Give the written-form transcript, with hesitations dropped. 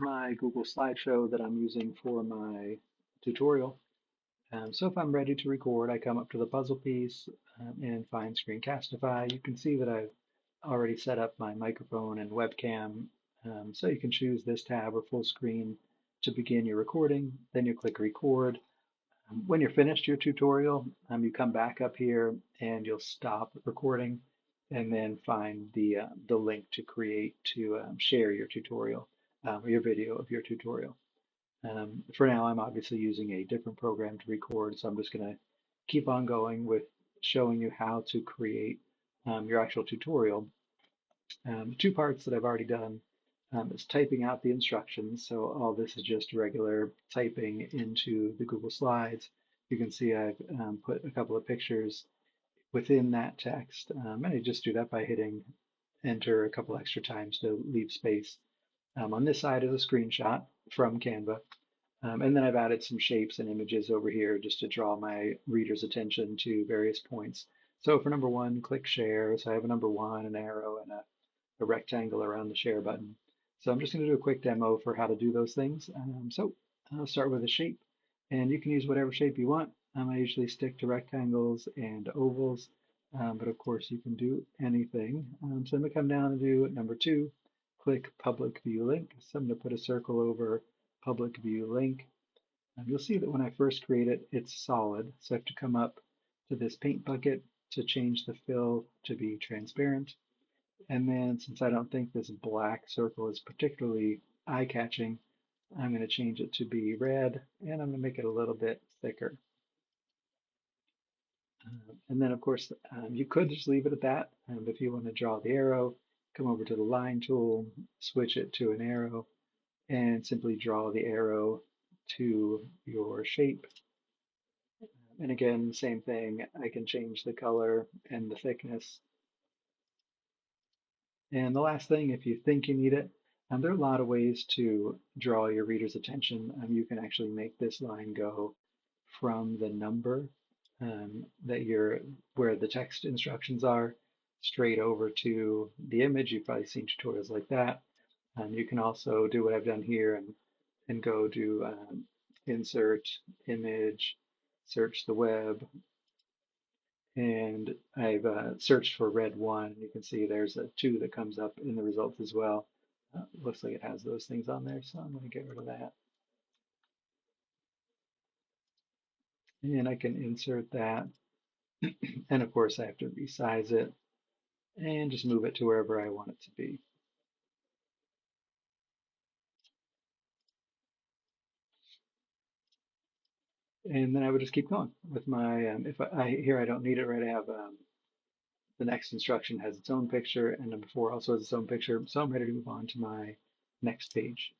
my Google slideshow that I'm using for my tutorial. So if I'm ready to record, I come up to the puzzle piece and find Screencastify. You can see that I've already set up my microphone and webcam. So you can choose this tab or full screen to begin your recording. Then you click record. When you're finished your tutorial, you come back up here and you'll stop recording and then find the link to create to share your tutorial or your video of your tutorial. For now, I'm obviously using a different program to record, so I'm just going to keep on going with showing you how to create your actual tutorial. The two parts that I've already done is typing out the instructions. So all this is just regular typing into the Google Slides. You can see I've put a couple of pictures within that text, and I just do that by hitting enter a couple extra times to leave space. On this side is a screenshot from Canva. And then I've added some shapes and images over here just to draw my reader's attention to various points. So for number one, click share. So I have a number one, an arrow, and a rectangle around the share button. So I'm just going to do a quick demo for how to do those things. So I'll start with a shape, and you can use whatever shape you want. I usually stick to rectangles and ovals, but of course you can do anything. So I'm going to come down and do number two, click public view link. So I'm going to put a circle over public view link. You'll see that when I first create it, it's solid. So I have to come up to this paint bucket to change the fill to be transparent. And then since I don't think this black circle is particularly eye-catching, I'm going to change it to be red, and I'm going to make it a little bit thicker. And then, of course, you could just leave it at that. If you want to draw the arrow, come over to the line tool, switch it to an arrow, and simply draw the arrow to your shape. And again, same thing, I can change the color and the thickness. And the last thing, if you think you need it, there are a lot of ways to draw your reader's attention. You can actually make this line go from the number that you're where the text instructions are straight over to the image. You've probably seen tutorials like that. You can also do what I've done here and go do insert image, search the web, and I've searched for red one. You can see there's a two that comes up in the results as well. Looks like it has those things on there, so I'm going to get rid of that. And I can insert that. And of course, I have to resize it and just move it to wherever I want it to be. And then I would just keep going with my, if here I don't need it, right? I have the next instruction has its own picture, and number four also has its own picture. So I'm ready to move on to my next page.